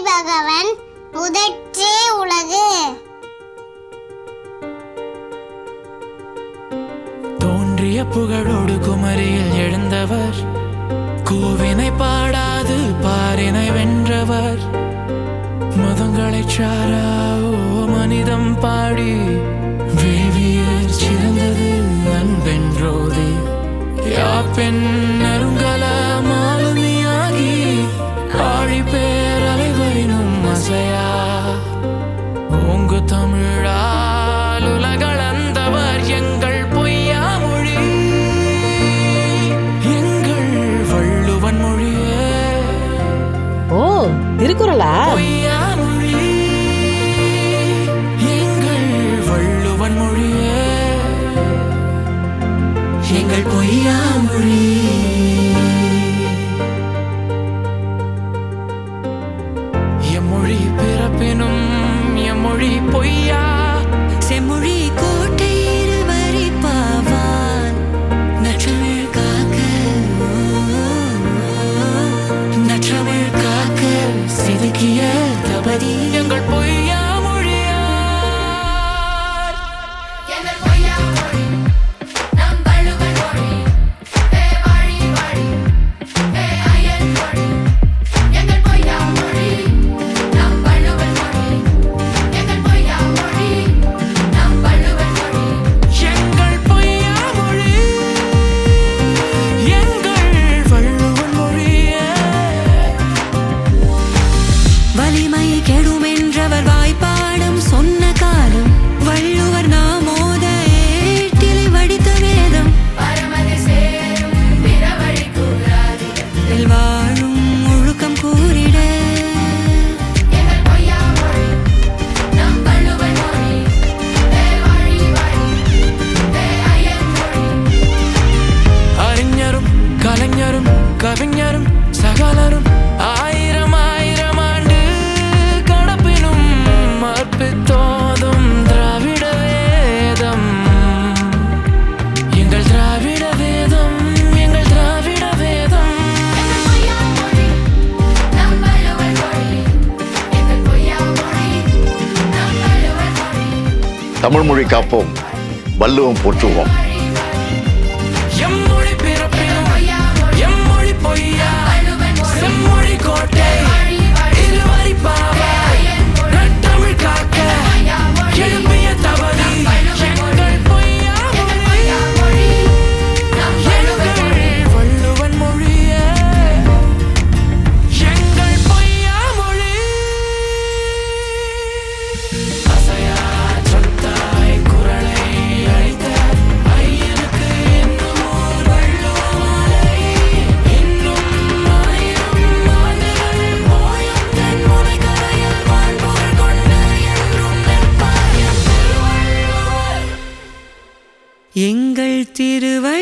பகவன் முதற்றே உலகு. தோன்றிய புகழோடு குமரியில் எழுந்தவர், கூவினை பாடாது பாரினை வென்றவர். மதங்களை சாரா மனிதம் பாடி வேவியர் சிறந்தது அன்பென்றோதி. யாப்பெண் நெருங்கல மாலுமியாகி ஆழி பேர் அலைவரினும் அசையா ஓங்கு தமிழால் உலகளந்தவர் எங்கள் பொய்யா மொழி, எங்கள் வள்ளுவன் மொழியே. ஓ, திருக்குறளா? பொய்யா மொழி, எங்கள் வள்ளுவன் மொழியே, எங்கள் பொய்யா மொழி. எம்மொழி பிறப்பினும் எம்மொழி பொய்யா, செம்மொழி கோட்டை இருவரி பாவான் நற்றமிழ் காக்க, நற்றமிழ் காக்க செதுக்கிய தபதி எங்கள் பொய்யா மொழியா. எங்கள் பொய்யா மொழி நம் வள்ளுவன் மொழி. ஏ வாழி வாழி ஏ அயன் மொழி. எங்கள் பொய்யா மொழி நம் வள்ளுவன் மொழி. எங்கள் பொய்யா மொழி நம் வள்ளுவன் மொழி. எங்கள் பொய்யா மொழி, எங்கள் வள்ளுவன் மொழியே. வலிமை கெடுமென்றவர் வாய்ப்பாடும் சொன்ன காலம், வள்ளுவர் நாமோத ஏட்டிலை வடித்த வேதம். பரமதி சேரும் பிறவழி கூறாது வாழும் ஒழுக்கம் கூறிட. எங்கள் பொய்யா மொழி நம் வள்ளுவன் மொழி. ஏ வாழி வாழி ஏ அயன் மொழி. அறிஞரும் கலைஞரும் கவிஞரும் சகலரும் ஆயிரம் ஆயிரம் ஆண்டு கடப்பினும் அற்பித்தோதும் திராவிட வேதம், எங்கள் திராவிட வேதம், எங்கள் திராவிட வேதம். எங்கள் பொய்யா மொழி நம் வள்ளுவன் மொழி. எங்கள் பொய்யா மொழி நம் வள்ளுவன் மொழி. தமிழ் மொழி காப்போம், வள்ளுவம் போற்றுவோம். எம்மொழி பிறப்பினும் எம்மொழி பொய்யா, செம்மொழி கோட்டை இருவரி பாவா, நற்றமிழ் காக்க எழுப்பிய தவறி எங்கள் பொய்யா மொழி, எங்கள் வள்ளுவன் மொழியே, எங்கள் பொய்யா மொழி. அசையா சொத்தாய் குரலை அழைத்த ஐயனுக்கு இன்னும் ஓர் வள்ளுவ மாலை. இன்னும் ஆயிரம் ஆண்டுகள் போயும் தென் முனைக்கரையில் வாழ்பவர் கொண்டு என்றும் நிற்பார் எம் திருவள்ளுவர். எங்கள் திருவள்ளுவர்